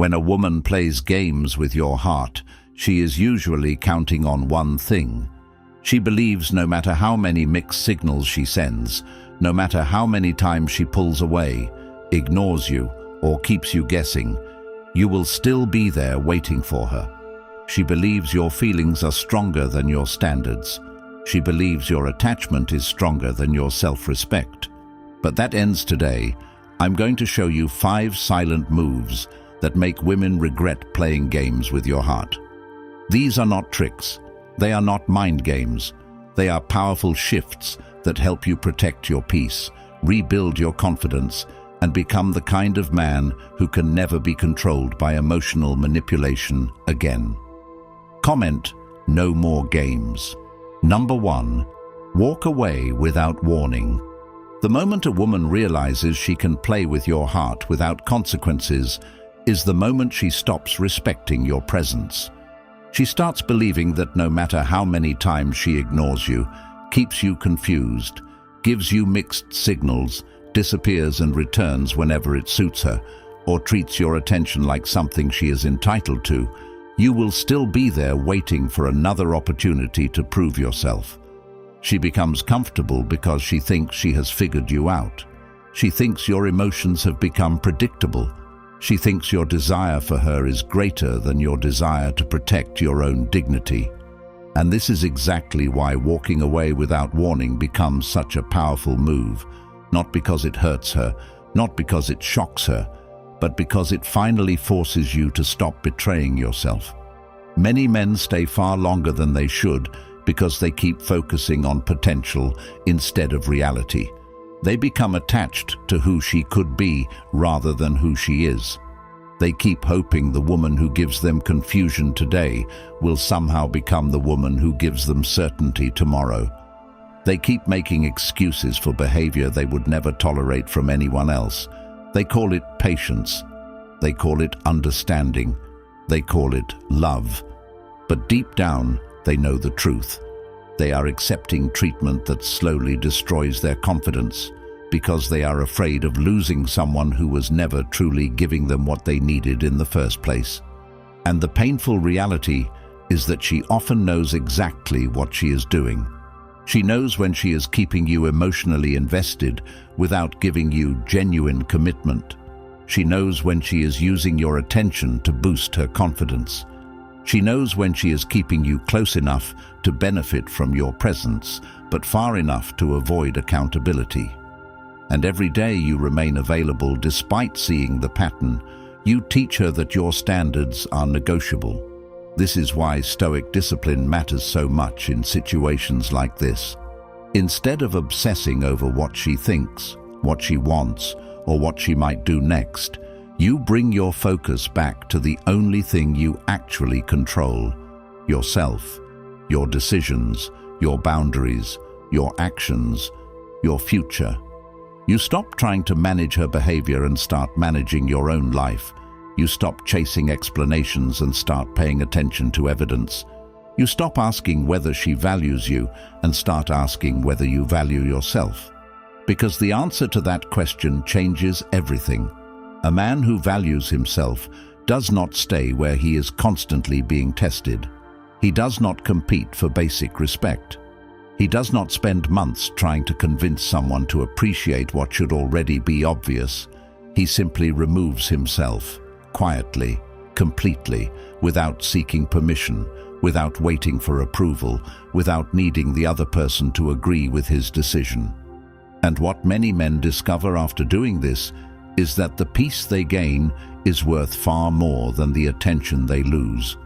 When a woman plays games with your heart, she is usually counting on one thing. She believes no matter how many mixed signals she sends, no matter how many times she pulls away, ignores you, or keeps you guessing, you will still be there waiting for her. She believes your feelings are stronger than your standards. She believes your attachment is stronger than your self-respect. But that ends today. I'm going to show you 5 silent moves that make women regret playing games with your heart. These are not tricks. They are not mind games. They are powerful shifts that help you protect your peace, rebuild your confidence, and become the kind of man who can never be controlled by emotional manipulation again. Comment: no more games. Number 1. Walk away without warning. The moment a woman realizes she can play with your heart without consequences is the moment she stops respecting your presence. She starts believing that no matter how many times she ignores you, keeps you confused, gives you mixed signals, disappears and returns whenever it suits her, or treats your attention like something she is entitled to, you will still be there waiting for another opportunity to prove yourself. She becomes comfortable because she thinks she has figured you out. She thinks your emotions have become predictable. She thinks your desire for her is greater than your desire to protect your own dignity. And this is exactly why walking away without warning becomes such a powerful move, not because it hurts her, not because it shocks her, but because it finally forces you to stop betraying yourself. Many men stay far longer than they should because they keep focusing on potential instead of reality. They become attached to who she could be rather than who she is. They keep hoping the woman who gives them confusion today will somehow become the woman who gives them certainty tomorrow. They keep making excuses for behavior they would never tolerate from anyone else. They call it patience. They call it understanding. They call it love. But deep down, they know the truth. They are accepting treatment that slowly destroys their confidence because they are afraid of losing someone who was never truly giving them what they needed in the first place. And the painful reality is that she often knows exactly what she is doing. She knows when she is keeping you emotionally invested without giving you genuine commitment. She knows when she is using your attention to boost her confidence. She knows when she is keeping you close enough to benefit from your presence, but far enough to avoid accountability. And every day you remain available despite seeing the pattern, you teach her that your standards are negotiable. This is why Stoic discipline matters so much in situations like this. Instead of obsessing over what she thinks, what she wants, or what she might do next, you bring your focus back to the only thing you actually control: yourself, your decisions, your boundaries, your actions, your future. You stop trying to manage her behavior and start managing your own life. You stop chasing explanations and start paying attention to evidence. You stop asking whether she values you and start asking whether you value yourself. Because the answer to that question changes everything. A man who values himself does not stay where he is constantly being tested. He does not compete for basic respect. He does not spend months trying to convince someone to appreciate what should already be obvious. He simply removes himself, quietly, completely, without seeking permission, without waiting for approval, without needing the other person to agree with his decision. And what many men discover after doing this is that the peace they gain is worth far more than the attention they lose.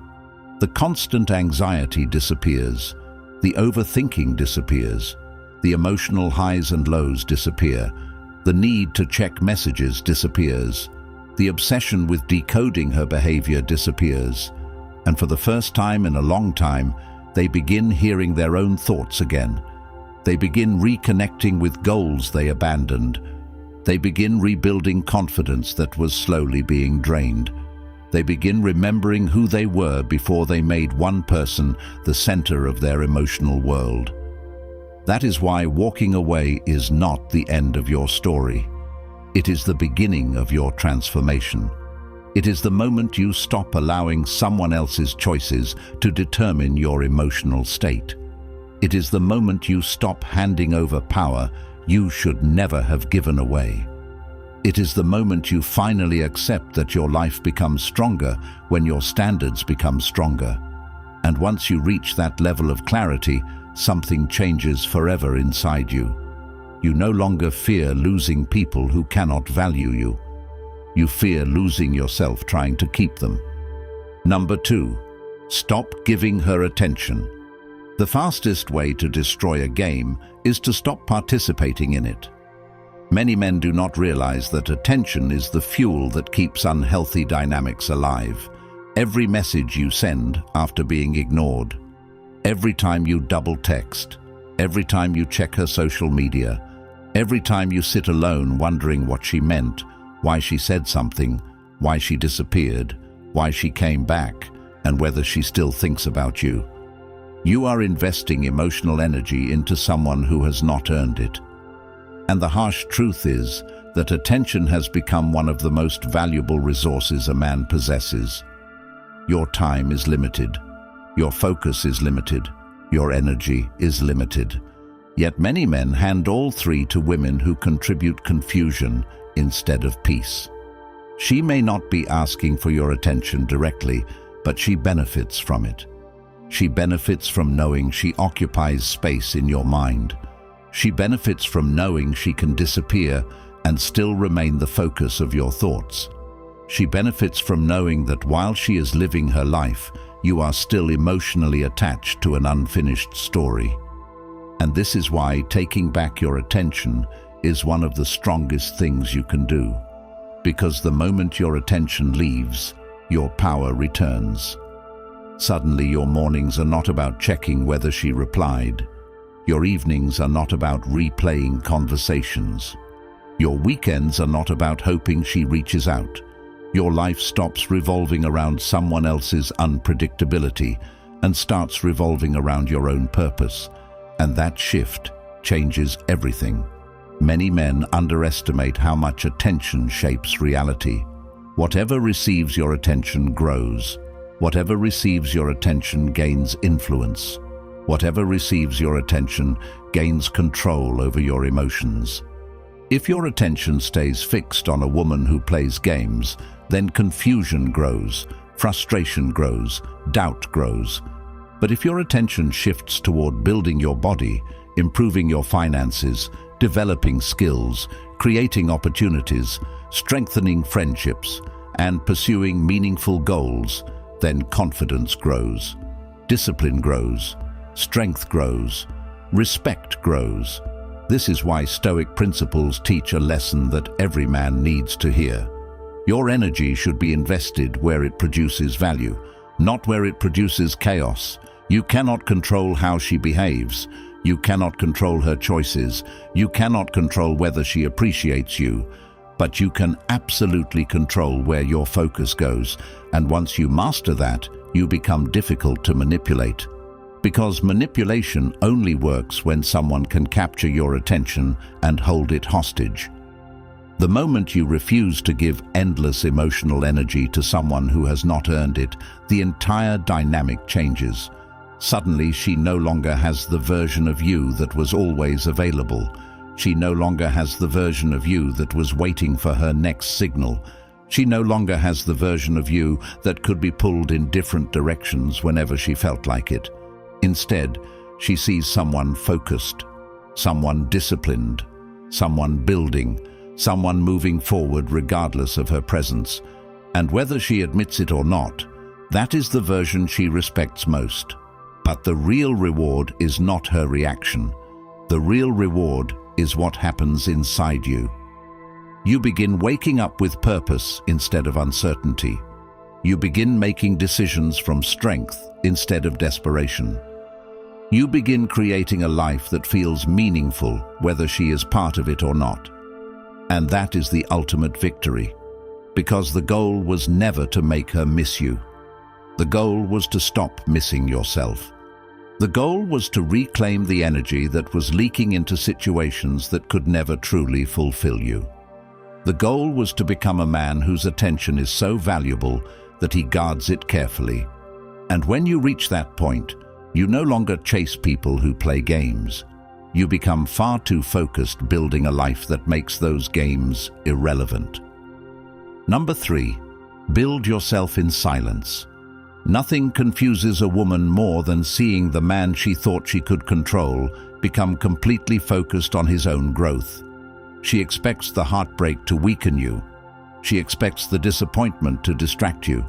The constant anxiety disappears, the overthinking disappears, the emotional highs and lows disappear, the need to check messages disappears, the obsession with decoding her behavior disappears, and for the first time in a long time, they begin hearing their own thoughts again. They begin reconnecting with goals they abandoned. They begin rebuilding confidence that was slowly being drained. They begin remembering who they were before they made one person the center of their emotional world. That is why walking away is not the end of your story. It is the beginning of your transformation. It is the moment you stop allowing someone else's choices to determine your emotional state. It is the moment you stop handing over power you should never have given away. It is the moment you finally accept that your life becomes stronger when your standards become stronger. And once you reach that level of clarity, something changes forever inside you. You no longer fear losing people who cannot value you. You fear losing yourself trying to keep them. Number 2, stop giving her attention. The fastest way to destroy a game is to stop participating in it. Many men do not realize that attention is the fuel that keeps unhealthy dynamics alive. Every message you send after being ignored, every time you double text, every time you check her social media, every time you sit alone wondering what she meant, why she said something, why she disappeared, why she came back, and whether she still thinks about you. You are investing emotional energy into someone who has not earned it. And the harsh truth is that attention has become one of the most valuable resources a man possesses. Your time is limited. Your focus is limited. Your energy is limited. Yet many men hand all three to women who contribute confusion instead of peace. She may not be asking for your attention directly, but she benefits from it. She benefits from knowing she occupies space in your mind. She benefits from knowing she can disappear and still remain the focus of your thoughts. She benefits from knowing that while she is living her life, you are still emotionally attached to an unfinished story. And this is why taking back your attention is one of the strongest things you can do. Because the moment your attention leaves, your power returns. Suddenly your mornings are not about checking whether she replied. Your evenings are not about replaying conversations. Your weekends are not about hoping she reaches out. Your life stops revolving around someone else's unpredictability and starts revolving around your own purpose. And that shift changes everything. Many men underestimate how much attention shapes reality. Whatever receives your attention grows. Whatever receives your attention gains influence. Whatever receives your attention gains control over your emotions. If your attention stays fixed on a woman who plays games, then confusion grows, frustration grows, doubt grows. But if your attention shifts toward building your body, improving your finances, developing skills, creating opportunities, strengthening friendships, and pursuing meaningful goals, then confidence grows, discipline grows, strength grows, respect grows. This is why Stoic principles teach a lesson that every man needs to hear. Your energy should be invested where it produces value, not where it produces chaos. You cannot control how she behaves. You cannot control her choices. You cannot control whether she appreciates you. But you can absolutely control where your focus goes. And once you master that, you become difficult to manipulate. Because manipulation only works when someone can capture your attention and hold it hostage. The moment you refuse to give endless emotional energy to someone who has not earned it, the entire dynamic changes. Suddenly, she no longer has the version of you that was always available. She no longer has the version of you that was waiting for her next signal. She no longer has the version of you that could be pulled in different directions whenever she felt like it. Instead, she sees someone focused, someone disciplined, someone building, someone moving forward regardless of her presence. And whether she admits it or not, that is the version she respects most. But the real reward is not her reaction. The real reward is what happens inside you. You begin waking up with purpose instead of uncertainty. You begin making decisions from strength instead of desperation. You begin creating a life that feels meaningful, whether she is part of it or not. And that is the ultimate victory, because the goal was never to make her miss you. The goal was to stop missing yourself. The goal was to reclaim the energy that was leaking into situations that could never truly fulfill you. The goal was to become a man whose attention is so valuable that he guards it carefully. And when you reach that point, you no longer chase people who play games. You become far too focused building a life that makes those games irrelevant. Number 3, build yourself in silence. Nothing confuses a woman more than seeing the man she thought she could control become completely focused on his own growth. She expects the heartbreak to weaken you. She expects the disappointment to distract you.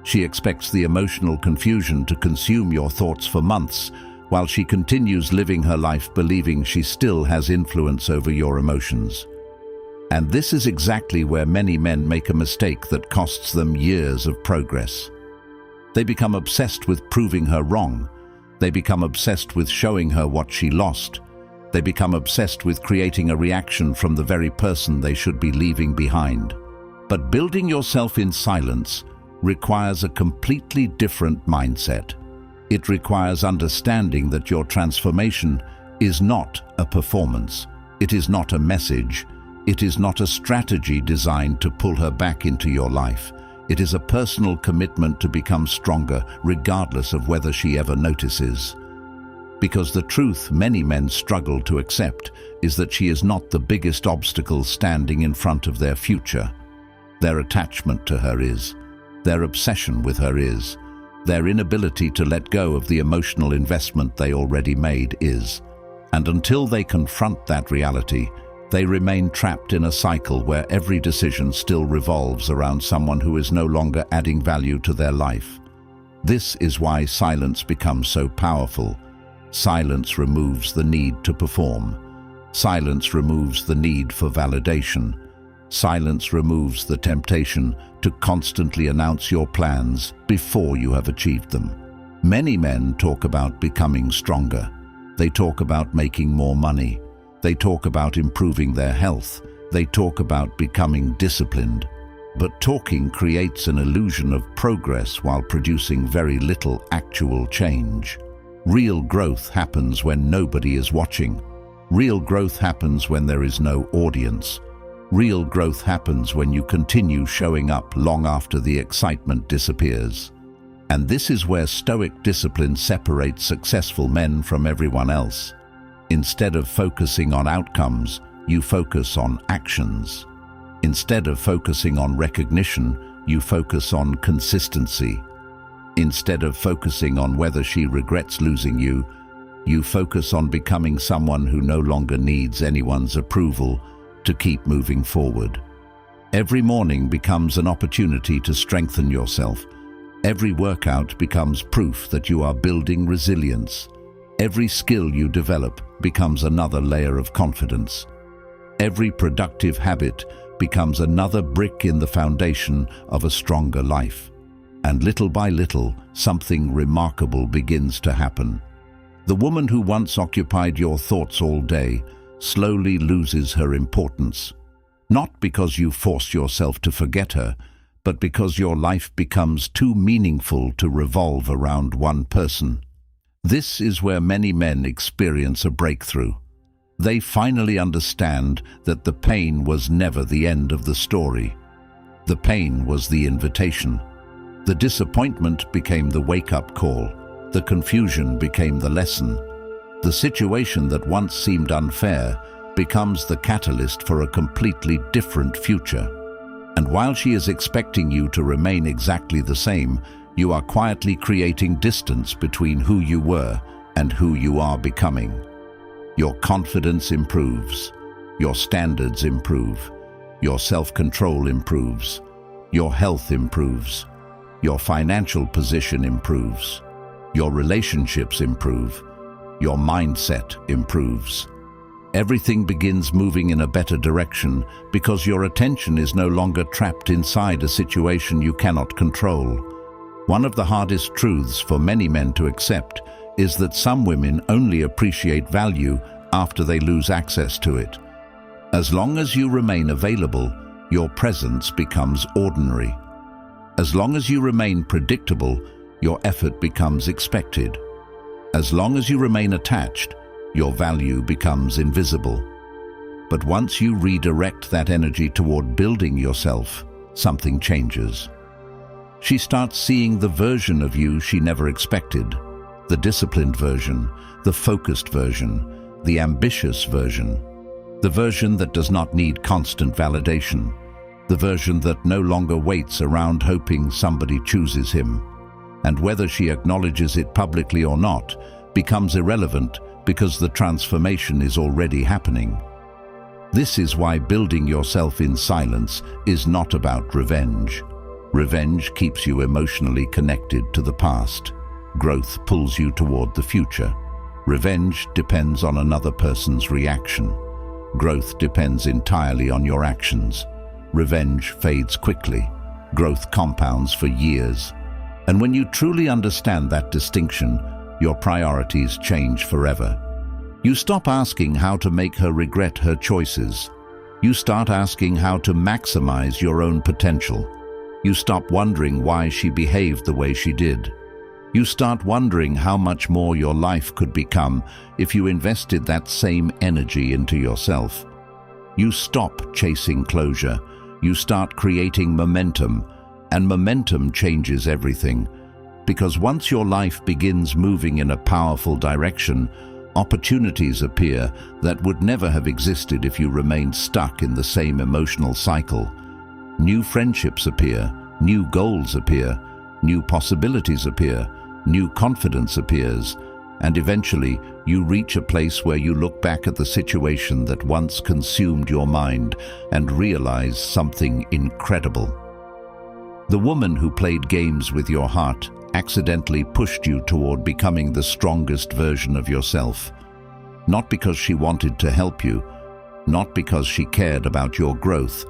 She expects the emotional confusion to consume your thoughts for months, while she continues living her life believing she still has influence over your emotions. And this is exactly where many men make a mistake that costs them years of progress. They become obsessed with proving her wrong. They become obsessed with showing her what she lost. They become obsessed with creating a reaction from the very person they should be leaving behind. But building yourself in silence requires a completely different mindset. It requires understanding that your transformation is not a performance. It is not a message. It is not a strategy designed to pull her back into your life. It is a personal commitment to become stronger, regardless of whether she ever notices. Because the truth many men struggle to accept is that she is not the biggest obstacle standing in front of their future. Their attachment to her is. Their obsession with her is. Their inability to let go of the emotional investment they already made is. And until they confront that reality, they remain trapped in a cycle where every decision still revolves around someone who is no longer adding value to their life. This is why silence becomes so powerful. Silence removes the need to perform. Silence removes the need for validation. Silence removes the temptation to constantly announce your plans before you have achieved them. Many men talk about becoming stronger. They talk about making more money. They talk about improving their health. They talk about becoming disciplined. But talking creates an illusion of progress while producing very little actual change. Real growth happens when nobody is watching. Real growth happens when there is no audience. Real growth happens when you continue showing up long after the excitement disappears. And this is where Stoic discipline separates successful men from everyone else. Instead of focusing on outcomes, you focus on actions. Instead of focusing on recognition, you focus on consistency. Instead of focusing on whether she regrets losing you, you focus on becoming someone who no longer needs anyone's approval to keep moving forward. Every morning becomes an opportunity to strengthen yourself. Every workout becomes proof that you are building resilience. Every skill you develop becomes another layer of confidence. Every productive habit becomes another brick in the foundation of a stronger life. And little by little, something remarkable begins to happen. The woman who once occupied your thoughts all day slowly loses her importance. Not because you force yourself to forget her, but because your life becomes too meaningful to revolve around one person. This is where many men experience a breakthrough. They finally understand that the pain was never the end of the story. The pain was the invitation. The disappointment became the wake-up call. The confusion became the lesson. The situation that once seemed unfair becomes the catalyst for a completely different future. And while she is expecting you to remain exactly the same, you are quietly creating distance between who you were and who you are becoming. Your confidence improves. Your standards improve. Your self-control improves. Your health improves. Your financial position improves. Your relationships improve. Your mindset improves. Everything begins moving in a better direction because your attention is no longer trapped inside a situation you cannot control. One of the hardest truths for many men to accept is that some women only appreciate value after they lose access to it. As long as you remain available, your presence becomes ordinary. As long as you remain predictable, your effort becomes expected. As long as you remain attached, your value becomes invisible. But once you redirect that energy toward building yourself, something changes. She starts seeing the version of you she never expected, the disciplined version, the focused version, the ambitious version, the version that does not need constant validation, the version that no longer waits around hoping somebody chooses him. And whether she acknowledges it publicly or not becomes irrelevant because the transformation is already happening. This is why building yourself in silence is not about revenge. Revenge keeps you emotionally connected to the past. Growth pulls you toward the future. Revenge depends on another person's reaction. Growth depends entirely on your actions. Revenge fades quickly. Growth compounds for years. And when you truly understand that distinction, your priorities change forever. You stop asking how to make her regret her choices. You start asking how to maximize your own potential. You stop wondering why she behaved the way she did. You start wondering how much more your life could become if you invested that same energy into yourself. You stop chasing closure. You start creating momentum, and momentum changes everything. Because once your life begins moving in a powerful direction, opportunities appear that would never have existed if you remained stuck in the same emotional cycle. New friendships appear, new goals appear, new possibilities appear, new confidence appears, and eventually you reach a place where you look back at the situation that once consumed your mind and realize something incredible. The woman who played games with your heart accidentally pushed you toward becoming the strongest version of yourself. Not because she wanted to help you, not because she cared about your growth,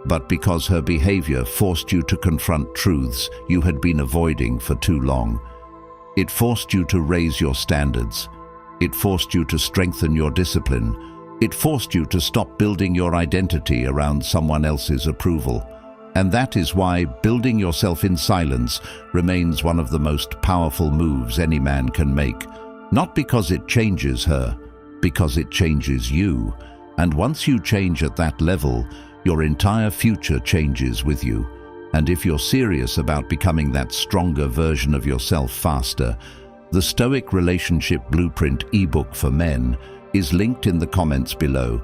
but because her behavior forced you to confront truths you had been avoiding for too long. It forced you to raise your standards. It forced you to strengthen your discipline. It forced you to stop building your identity around someone else's approval. And that is why building yourself in silence remains one of the most powerful moves any man can make. Not because it changes her, because it changes you. And once you change at that level, your entire future changes with you. And if you're serious about becoming that stronger version of yourself faster, the Stoic Relationship Blueprint ebook for men is linked in the comments below.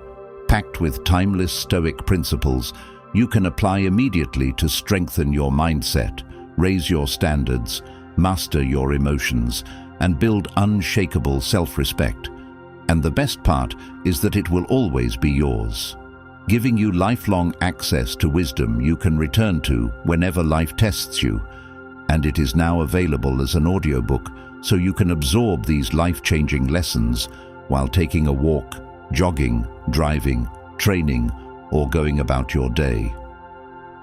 Packed with timeless Stoic principles, you can apply immediately to strengthen your mindset, raise your standards, master your emotions, and build unshakable self-respect. And the best part is that it will always be yours, giving you lifelong access to wisdom you can return to whenever life tests you. And it is now available as an audiobook, so you can absorb these life-changing lessons while taking a walk, jogging, driving, training, or going about your day.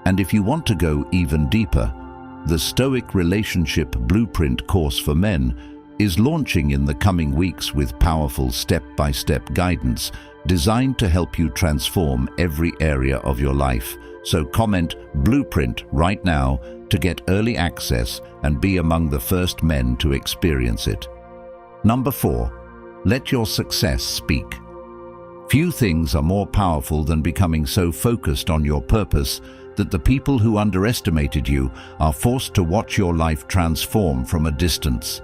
And if you want to go even deeper, the Stoic Relationship Blueprint course for men is launching in the coming weeks with powerful step-by-step guidance designed to help you transform every area of your life. So comment Blueprint right now to get early access and be among the first men to experience it. Number 4, let your success speak. Few things are more powerful than becoming so focused on your purpose that the people who underestimated you are forced to watch your life transform from a distance.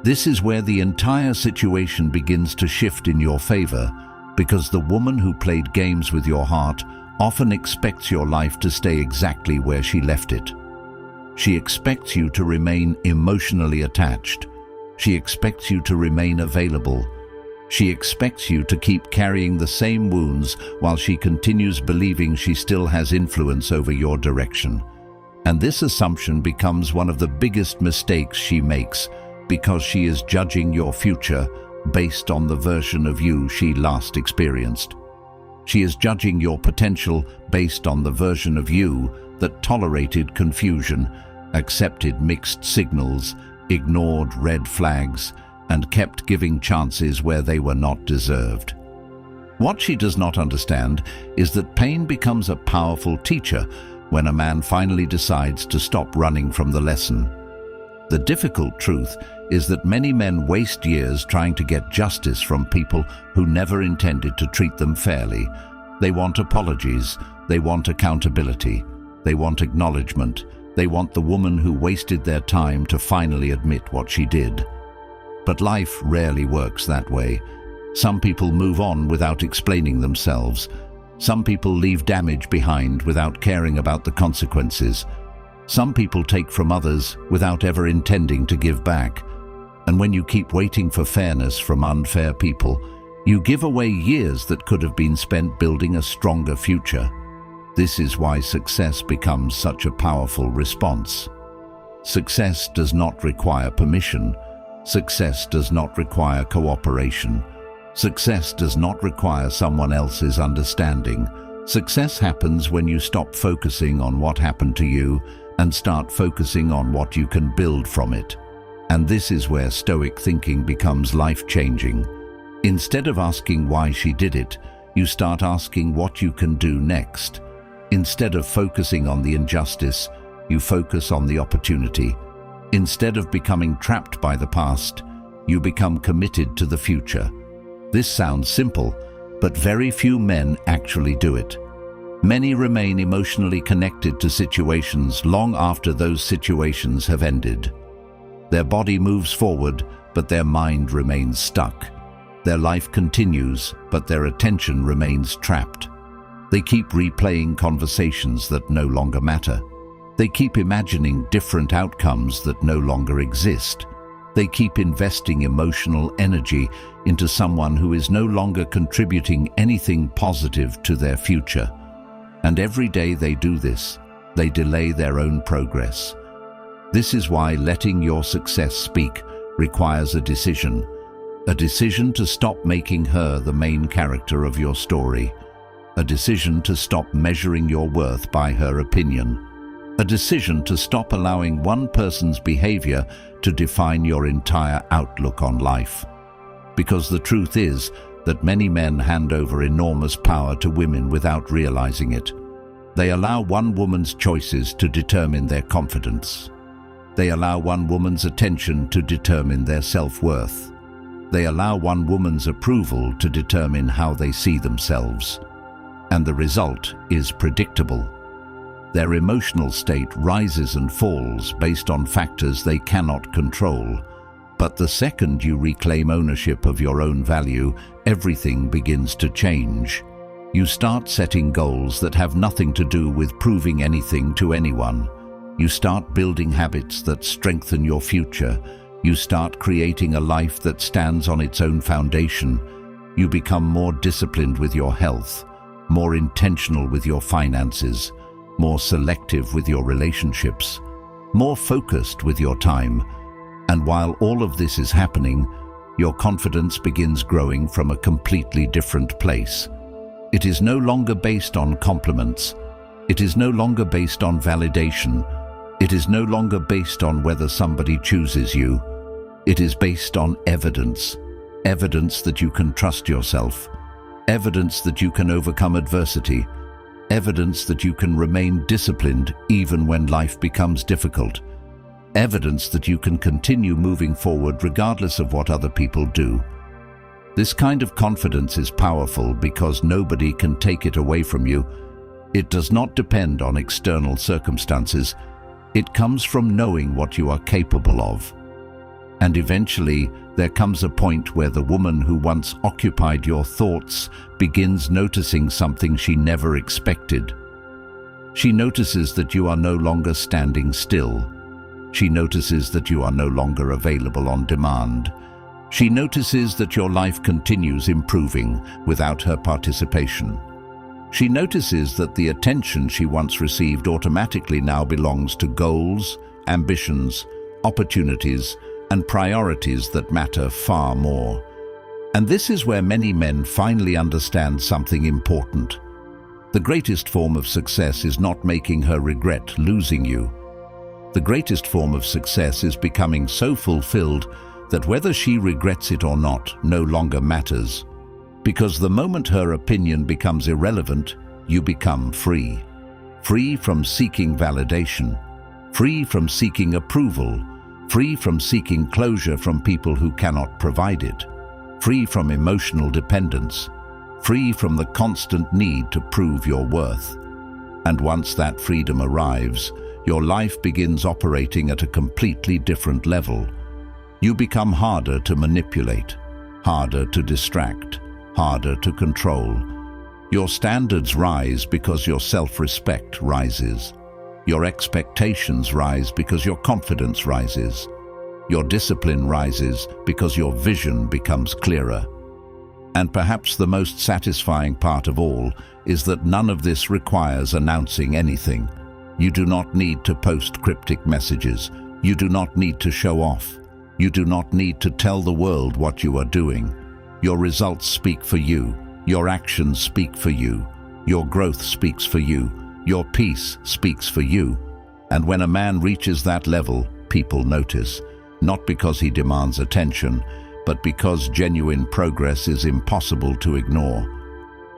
This is where the entire situation begins to shift in your favor, because the woman who played games with your heart often expects your life to stay exactly where she left it. She expects you to remain emotionally attached. She expects you to remain available. She expects you to keep carrying the same wounds while she continues believing she still has influence over your direction. And this assumption becomes one of the biggest mistakes she makes, because she is judging your future based on the version of you she last experienced. She is judging your potential based on the version of you that tolerated confusion, accepted mixed signals, ignored red flags, and kept giving chances where they were not deserved. What she does not understand is that pain becomes a powerful teacher when a man finally decides to stop running from the lesson. The difficult truth is that many men waste years trying to get justice from people who never intended to treat them fairly. They want apologies, they want accountability, they want acknowledgement, they want the woman who wasted their time to finally admit what she did. But life rarely works that way. Some people move on without explaining themselves. Some people leave damage behind without caring about the consequences. Some people take from others without ever intending to give back. And when you keep waiting for fairness from unfair people, you give away years that could have been spent building a stronger future. This is why success becomes such a powerful response. Success does not require permission. Success does not require cooperation. Success does not require someone else's understanding. Success happens when you stop focusing on what happened to you and start focusing on what you can build from it. And this is where Stoic thinking becomes life-changing. Instead of asking why she did it, you start asking what you can do next. Instead of focusing on the injustice, you focus on the opportunity. Instead of becoming trapped by the past, you become committed to the future. This sounds simple, but very few men actually do it. Many remain emotionally connected to situations long after those situations have ended. Their body moves forward, but their mind remains stuck. Their life continues, but their attention remains trapped. They keep replaying conversations that no longer matter. They keep imagining different outcomes that no longer exist. They keep investing emotional energy into someone who is no longer contributing anything positive to their future. And every day they do this, they delay their own progress. This is why letting your success speak requires a decision to stop making her the main character of your story, a decision to stop measuring your worth by her opinion, a decision to stop allowing one person's behavior to define your entire outlook on life. Because the truth is that many men hand over enormous power to women without realizing it. They allow one woman's choices to determine their confidence. They allow one woman's attention to determine their self-worth. They allow one woman's approval to determine how they see themselves. And the result is predictable. Their emotional state rises and falls based on factors they cannot control. But the second you reclaim ownership of your own value, everything begins to change. You start setting goals that have nothing to do with proving anything to anyone. You start building habits that strengthen your future. You start creating a life that stands on its own foundation. You become more disciplined with your health, more intentional with your finances, more selective with your relationships, more focused with your time. And while all of this is happening, your confidence begins growing from a completely different place. It is no longer based on compliments. It is no longer based on validation. It is no longer based on whether somebody chooses you. It is based on evidence. Evidence that you can trust yourself. Evidence that you can overcome adversity. Evidence that you can remain disciplined even when life becomes difficult. Evidence that you can continue moving forward regardless of what other people do. This kind of confidence is powerful because nobody can take it away from you. It does not depend on external circumstances. It comes from knowing what you are capable of. And eventually, there comes a point where the woman who once occupied your thoughts begins noticing something she never expected. She notices that you are no longer standing still. She notices that you are no longer available on demand. She notices that your life continues improving without her participation. She notices that the attention she once received automatically now belongs to goals, ambitions, opportunities, and priorities that matter far more. And this is where many men finally understand something important. The greatest form of success is not making her regret losing you. The greatest form of success is becoming so fulfilled that whether she regrets it or not no longer matters. Because the moment her opinion becomes irrelevant, you become free. Free from seeking validation. Free from seeking approval. free from seeking closure from people who cannot provide it, free from emotional dependence, free from the constant need to prove your worth. And once that freedom arrives, your life begins operating at a completely different level. You become harder to manipulate, harder to distract, harder to control. Your standards rise because your self-respect rises. Your expectations rise because your confidence rises. Your discipline rises because your vision becomes clearer. And perhaps the most satisfying part of all is that none of this requires announcing anything. You do not need to post cryptic messages. You do not need to show off. You do not need to tell the world what you are doing. Your results speak for you. Your actions speak for you. Your growth speaks for you. Your peace speaks for you. And when a man reaches that level, people notice, not because he demands attention, but because genuine progress is impossible to ignore.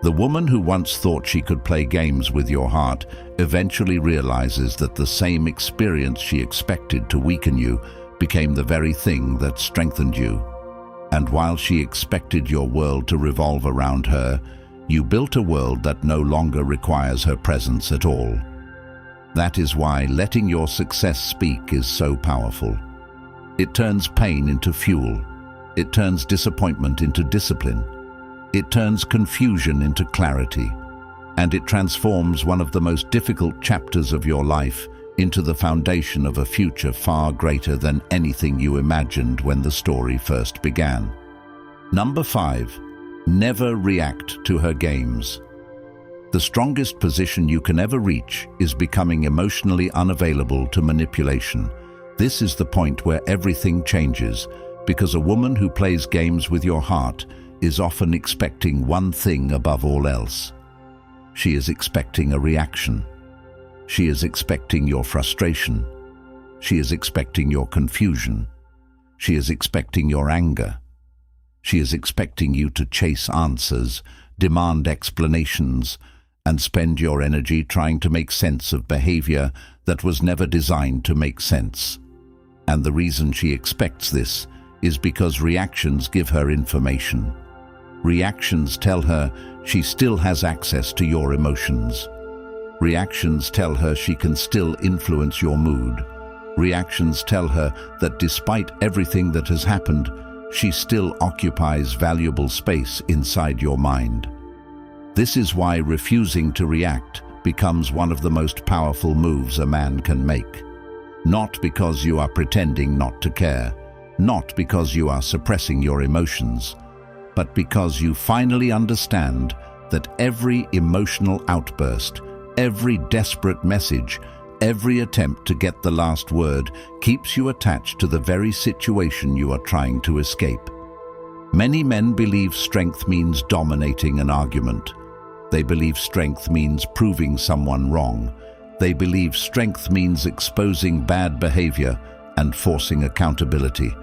The woman who once thought she could play games with your heart eventually realizes that the same experience she expected to weaken you became the very thing that strengthened you. And while she expected your world to revolve around her, you built a world that no longer requires her presence at all. That is why letting your success speak is so powerful. It turns pain into fuel. It turns disappointment into discipline. It turns confusion into clarity. And it transforms one of the most difficult chapters of your life into the foundation of a future far greater than anything you imagined when the story first began. Number 5. Never react to her games. The strongest position you can ever reach is becoming emotionally unavailable to manipulation. This is the point where everything changes, because a woman who plays games with your heart is often expecting one thing above all else. She is expecting a reaction. She is expecting your frustration. She is expecting your confusion. She is expecting your anger. She is expecting you to chase answers, demand explanations, and spend your energy trying to make sense of behavior that was never designed to make sense. And the reason she expects this is because reactions give her information. Reactions tell her she still has access to your emotions. Reactions tell her she can still influence your mood. Reactions tell her that despite everything that has happened, she still occupies valuable space inside your mind. This is why refusing to react becomes one of the most powerful moves a man can make. Not because you are pretending not to care, not because you are suppressing your emotions, but because you finally understand that every emotional outburst, every desperate message, every attempt to get the last word keeps you attached to the very situation you are trying to escape. Many men believe strength means dominating an argument. They believe strength means proving someone wrong. They believe strength means exposing bad behavior and forcing accountability.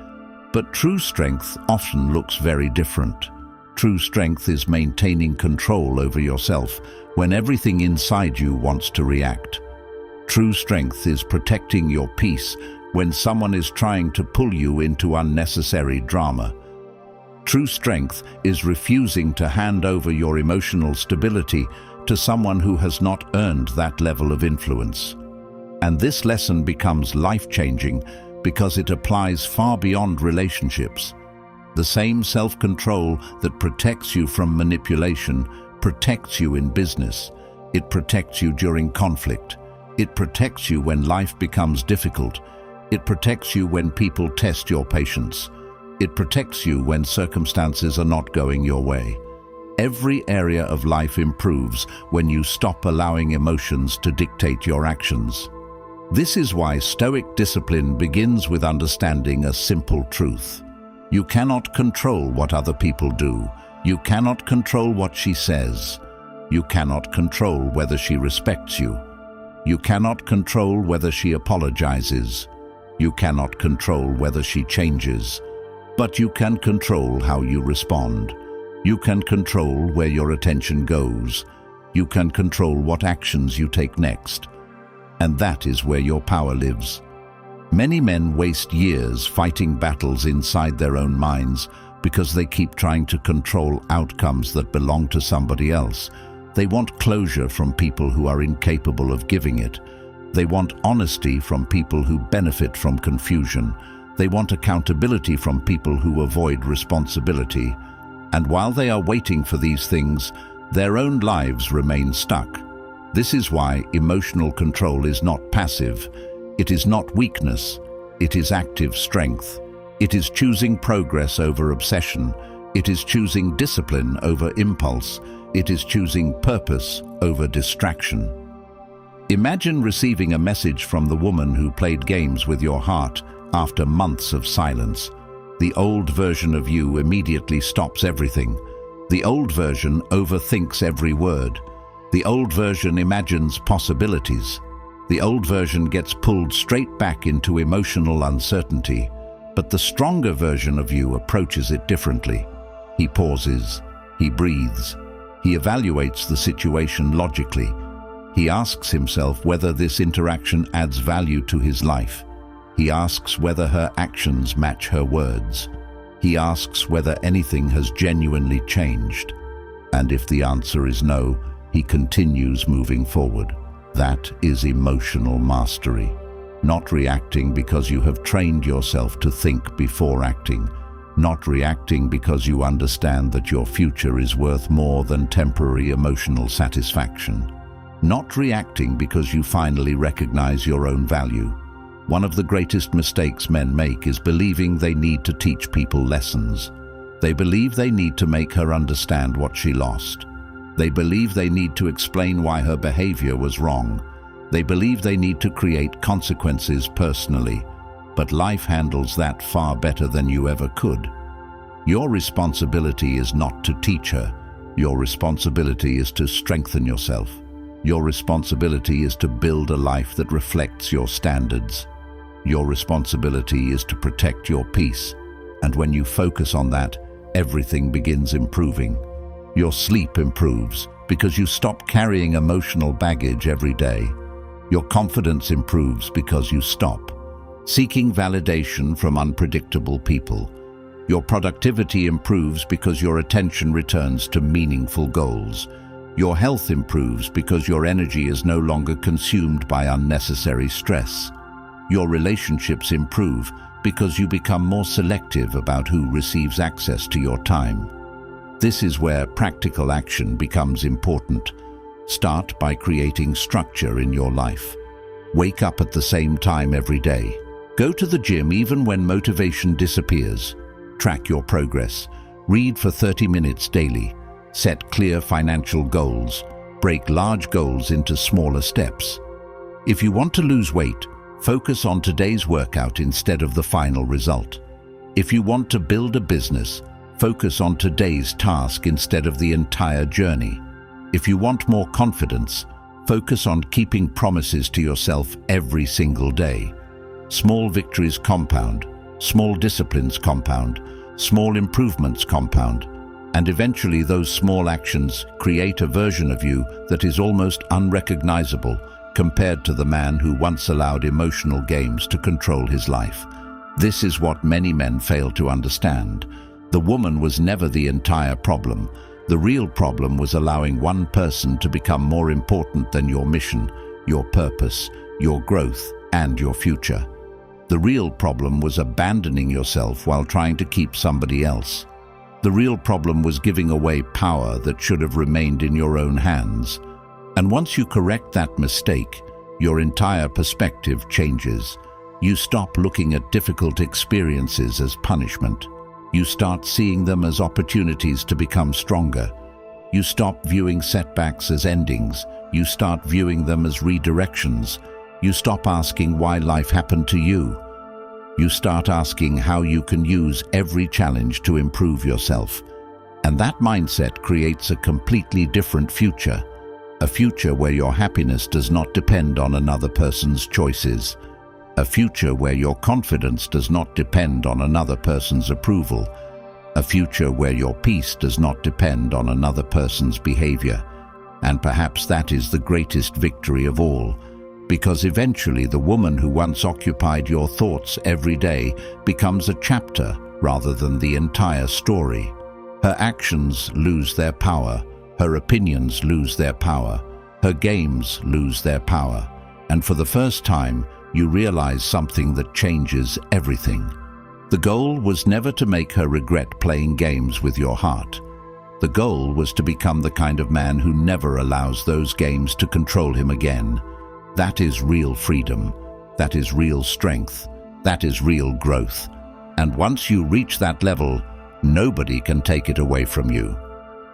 But true strength often looks very different. True strength is maintaining control over yourself when everything inside you wants to react. True strength is protecting your peace when someone is trying to pull you into unnecessary drama. True strength is refusing to hand over your emotional stability to someone who has not earned that level of influence. And this lesson becomes life-changing because it applies far beyond relationships. The same self-control that protects you from manipulation protects you in business. It protects you during conflict. It protects you when life becomes difficult. It protects you when people test your patience. It protects you when circumstances are not going your way. Every area of life improves when you stop allowing emotions to dictate your actions. This is why Stoic discipline begins with understanding a simple truth. You cannot control what other people do. You cannot control what she says. You cannot control whether she respects you. You cannot control whether she apologizes. You cannot control whether she changes. But you can control how you respond. You can control where your attention goes. You can control what actions you take next. And that is where your power lives. Many men waste years fighting battles inside their own minds because they keep trying to control outcomes that belong to somebody else. They want closure from people who are incapable of giving it. They want honesty from people who benefit from confusion. They want accountability from people who avoid responsibility. And while they are waiting for these things, their own lives remain stuck. This is why emotional control is not passive. It is not weakness. It is active strength. It is choosing progress over obsession. It is choosing discipline over impulse. It is choosing purpose over distraction. Imagine receiving a message from the woman who played games with your heart after months of silence. The old version of you immediately stops everything. The old version overthinks every word. The old version imagines possibilities. The old version gets pulled straight back into emotional uncertainty. But the stronger version of you approaches it differently. He pauses. He breathes. He evaluates the situation logically. He asks himself whether this interaction adds value to his life. He asks whether her actions match her words. He asks whether anything has genuinely changed. And if the answer is no, he continues moving forward. That is emotional mastery. Not reacting because you have trained yourself to think before acting. Not reacting because you understand that your future is worth more than temporary emotional satisfaction. Not reacting because you finally recognize your own value. One of the greatest mistakes men make is believing they need to teach people lessons. They believe they need to make her understand what she lost. They believe they need to explain why her behavior was wrong. They believe they need to create consequences personally. But life handles that far better than you ever could. Your responsibility is not to teach her. Your responsibility is to strengthen yourself. Your responsibility is to build a life that reflects your standards. Your responsibility is to protect your peace. And when you focus on that, everything begins improving. Your sleep improves because you stop carrying emotional baggage every day. Your confidence improves because you stop seeking validation from unpredictable people. Your productivity improves because your attention returns to meaningful goals. Your health improves because your energy is no longer consumed by unnecessary stress. Your relationships improve because you become more selective about who receives access to your time. This is where practical action becomes important. Start by creating structure in your life. Wake up at the same time every day. Go to the gym even when motivation disappears. Track your progress. Read for 30 minutes daily. Set clear financial goals. Break large goals into smaller steps. If you want to lose weight, focus on today's workout instead of the final result. If you want to build a business, focus on today's task instead of the entire journey. If you want more confidence, focus on keeping promises to yourself every single day. Small victories compound, small disciplines compound, small improvements compound, and eventually those small actions create a version of you that is almost unrecognizable compared to the man who once allowed emotional games to control his life. This is what many men fail to understand. The woman was never the entire problem. The real problem was allowing one person to become more important than your mission, your purpose, your growth, and your future. The real problem was abandoning yourself while trying to keep somebody else. The real problem was giving away power that should have remained in your own hands. And once you correct that mistake, your entire perspective changes. You stop looking at difficult experiences as punishment. You start seeing them as opportunities to become stronger. You stop viewing setbacks as endings. You start viewing them as redirections. You stop asking why life happened to you. You start asking how you can use every challenge to improve yourself. And that mindset creates a completely different future. A future where your happiness does not depend on another person's choices. A future where your confidence does not depend on another person's approval. A future where your peace does not depend on another person's behavior. And perhaps that is the greatest victory of all. because eventually the woman who once occupied your thoughts every day becomes a chapter rather than the entire story. Her actions lose their power, her opinions lose their power, her games lose their power, and for the first time, you realize something that changes everything. The goal was never to make her regret playing games with your heart. The goal was to become the kind of man who never allows those games to control him again. That is real freedom. That is real strength. That is real growth. And once you reach that level, nobody can take it away from you.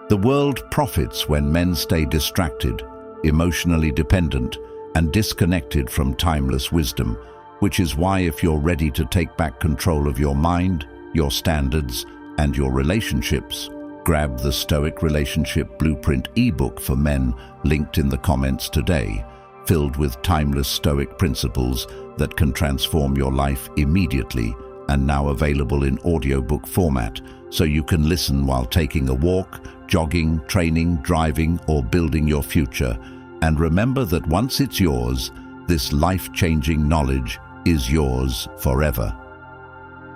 The world profits when men stay distracted, emotionally dependent, and disconnected from timeless wisdom, which is why if you're ready to take back control of your mind, your standards, and your relationships, grab the Stoic Relationship Blueprint ebook for men linked in the comments today, filled with timeless Stoic principles that can transform your life immediately, and now available in audiobook format, so you can listen while taking a walk, jogging, training, driving, or building your future. And remember that once it's yours, this life-changing knowledge is yours forever.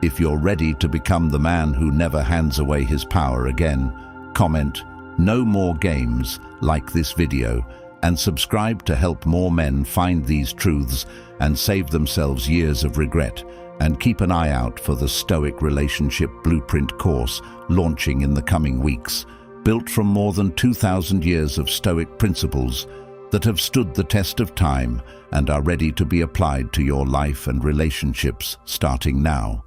If you're ready to become the man who never hands away his power again, comment "No more games" like this video, and subscribe to help more men find these truths and save themselves years of regret. And keep an eye out for the Stoic Relationship Blueprint course launching in the coming weeks, built from more than 2,000 years of Stoic principles that have stood the test of time and are ready to be applied to your life and relationships starting now.